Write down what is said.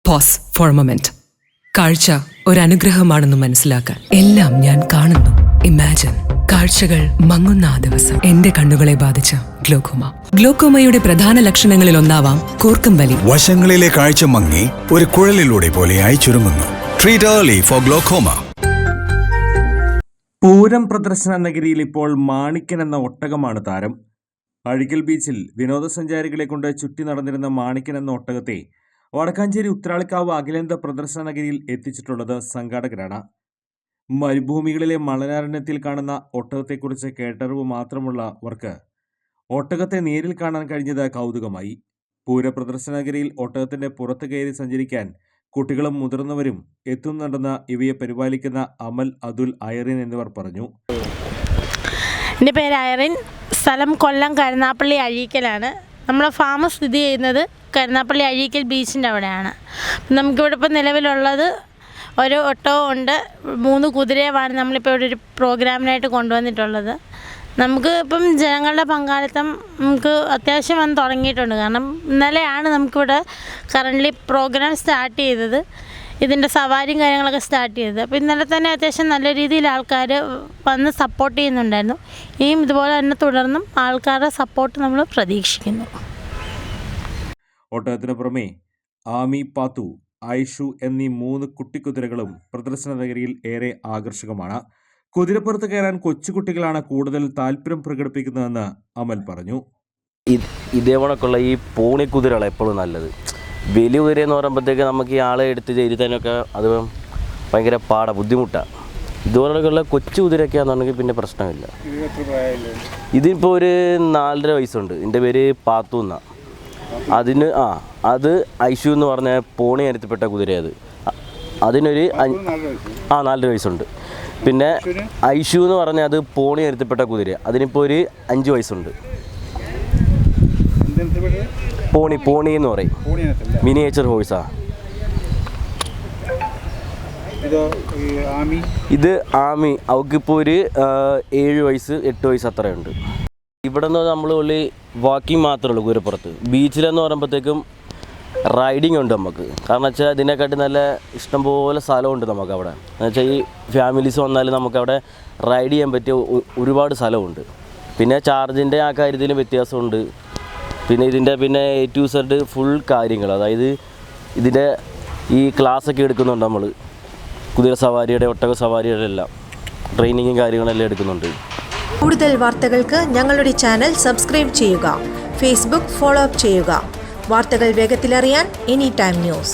Pose four A moment. കാഴ്ച ഒരനുഗ്രഹമാണെന്ന് മനസ്സിലാക്കാൻ എല്ലാം ഞാൻ കാണുന്നു. ഇമാജിൻ കാഴ്ചകൾ മങ്ങുന്ന ആ ദിവസം. എന്റെ കണ്ണുകളെ ബാധിച്ച ഗ്ലോക്കോമ. ഗ്ലോക്കോമയുടെ പ്രധാന ലക്ഷണങ്ങളിൽ ഒന്നാവാം കൂർക്കം വലി. വശങ്ങളിലെ കാഴ്ച മങ്ങി ഒരു കുഴലിലൂടെ പോലെയായി ചുരുങ്ങുന്നു. Treat early four glaucoma. Pooram പ്രദർശന നഗരിയിൽ ഇപ്പോൾ മാണിക്കൻ എന്ന ഒട്ടകമാണ് താരം. അഴീക്കൽ ബീച്ചിൽ വിനോദസഞ്ചാരികളെ കൊണ്ട് ചുറ്റി നടന്നിരുന്ന മാണിക്കൻ എന്ന ഒട്ടകത്തെ വടക്കാഞ്ചേരി ഉത്രാളിക്കാവ് അഖിലേന്ത്യാ പ്രദർശന നഗരിയിൽ എത്തിച്ചിട്ടുള്ളത് സംഘാടകരാണ്. മരുഭൂമികളിലെ മണലാരണ്യത്തിൽ കാണുന്ന ഒട്ടകത്തെക്കുറിച്ച് കേട്ടറിവ് മാത്രമുള്ളവർക്ക് ഒട്ടകത്തെ നേരിൽ കാണാൻ കഴിഞ്ഞത് കൗതുകമായി. പൂരപ്രദർശന നഗരിയിൽ ഒട്ടകത്തിന്റെ പുറത്ത് കയറി സഞ്ചരിക്കാൻ കുട്ടികളും മുതിർന്നവരും എത്തുന്നുണ്ടെന്ന് ഇവയെ പരിപാലിക്കുന്ന അമൽ, അതുൽ, ഐറിൻ എന്നിവർ പറഞ്ഞു. എൻ്റെ പേര് ഐറിൻ. സ്ഥലം കൊല്ലം കരുനാപ്പള്ളി അഴീക്കലാണ്. നമ്മളെ ഫാം സ്ഥിതി ചെയ്യുന്നത് കരുനാപ്പള്ളി അഴീക്കൽ ബീച്ചിൻ്റെ അവിടെയാണ്. നമുക്കിവിടെ ഇപ്പോൾ നിലവിലുള്ളത് ഒരു ഒട്ടകം ഉണ്ട്, 3 കുതിരയുമാണ് നമ്മളിപ്പോൾ ഇവിടെ ഒരു പ്രോഗ്രാമിനായിട്ട് കൊണ്ടുവന്നിട്ടുള്ളത്. നമുക്ക് ഇപ്പം ജനങ്ങളുടെ പങ്കാളിത്തം നമുക്ക് അത്യാവശ്യം വന്ന് തുടങ്ങിയിട്ടുണ്ട്. കാരണം ഇന്നലെയാണ് നമുക്കിവിടെ കറൻ്റ്ലി പ്രോഗ്രാം സ്റ്റാർട്ട് ചെയ്തത്, ഇതിൻ്റെ സവാരിയും കാര്യങ്ങളൊക്കെ സ്റ്റാർട്ട് ചെയ്തത്. അപ്പോൾ ഇന്നലെ തന്നെ അത്യാവശ്യം നല്ല രീതിയിൽ ആൾക്കാർ വന്ന് സപ്പോർട്ട് ചെയ്യുന്നുണ്ടായിരുന്നു. ഇനിയും ഇതുപോലെ തന്നെ തുടർന്നും ആൾക്കാരുടെ സപ്പോർട്ട് നമ്മൾ പ്രതീക്ഷിക്കുന്നു. ഒട്ടകത്തിന് പുറമെ ആമി, പാത്തു, ഐഷു എന്നീ 3 കുട്ടിക്കുതിരകളും പ്രദർശന നഗരിയിൽ ഏറെ ആകർഷകമാണ്. കുതിരപ്പുറത്ത് കയറാൻ കൊച്ചുകുട്ടികളാണ് കൂടുതൽ താല്പര്യം പ്രകടിപ്പിക്കുന്നതെന്ന് അമൽ പറഞ്ഞു. ഇതേപോലൊക്കെയുള്ള ഈ പോണി കുതിരകൾ എപ്പോഴും നല്ലത്. വലിയ കുതിര എന്ന് പറയുമ്പോഴത്തേക്ക് നമുക്ക് ഈ ആളെ എടുത്ത് ചെയ്താനൊക്കെ അത് ഭയങ്കര ബുദ്ധിമുട്ടാണ്. ഇതുപോലെയൊക്കെയുള്ള കൊച്ചു കുതിരയൊക്കെയാണെന്നുണ്ടെങ്കിൽ പിന്നെ പ്രശ്നമില്ല. ഇതിപ്പോൾ ഒരു 4.5 വയസ്സുണ്ട്. എൻ്റെ പേര് പാത്തു എന്നാണ്. അത് ഐഷു എന്ന് പറഞ്ഞ പോണി ഇനത്തിൽപ്പെട്ട കുതിരയത്. അതിനൊരു 4 വയസ്സുണ്ട്. പിന്നെ ഐഷു എന്ന് പറഞ്ഞാൽ അത് പോണി ഇനത്തിൽപ്പെട്ട കുതിര. അതിനിപ്പോൾ ഒരു 5 വയസ്സുണ്ട്. പോണി എന്ന് പറയും, മിനിയേച്ചർ ഹോഴ്സാ. ഇത് ആമി. അവൾക്കിപ്പോൾ ഒരു 7 വയസ്സ് 8 വയസ്സ് അത്രയുണ്ട്. ഇവിടെ നിന്ന് നമ്മൾ ഉള്ളി വാക്കിംഗ് മാത്രമേ ഉള്ളൂ കുതിരപ്പുറത്ത്. ബീച്ചിലെന്ന് പറയുമ്പോഴത്തേക്കും റൈഡിങ് ഉണ്ട് നമുക്ക്. കാരണം വെച്ചാൽ ഇതിനെക്കാട്ടി നല്ല ഇഷ്ടംപോലെ സ്ഥലമുണ്ട് നമുക്ക് അവിടെ. എന്ന് വെച്ചാൽ ഈ ഫാമിലീസ് വന്നാലും നമുക്കവിടെ റൈഡ് ചെയ്യാൻ പറ്റിയ ഒരുപാട് സ്ഥലമുണ്ട്. പിന്നെ ചാർജിൻ്റെ ആ കാര്യത്തിലും വ്യത്യാസമുണ്ട്. പിന്നെ ഇതിൻ്റെ A to Z ഫുൾ കാര്യങ്ങൾ, അതായത് ഇതിൻ്റെ ഈ ക്ലാസ്സൊക്കെ എടുക്കുന്നുണ്ട് നമ്മൾ. കുതിര സവാരിയുടെ, ഒട്ടക സവാരിയുടെ എല്ലാം ട്രെയിനിങ്ങും കാര്യങ്ങളെല്ലാം എടുക്കുന്നുണ്ട്. കൂടുതൽ വാർത്തകൾക്ക് ഞങ്ങളുടെ ചാനൽ സബ്സ്ക്രൈബ് ചെയ്യുക. ഫേസ്ബുക്ക് ഫോളോ അപ്പ് ചെയ്യുക. വാർത്തകൾ വേഗത്തിലറിയാൻ Anytime News.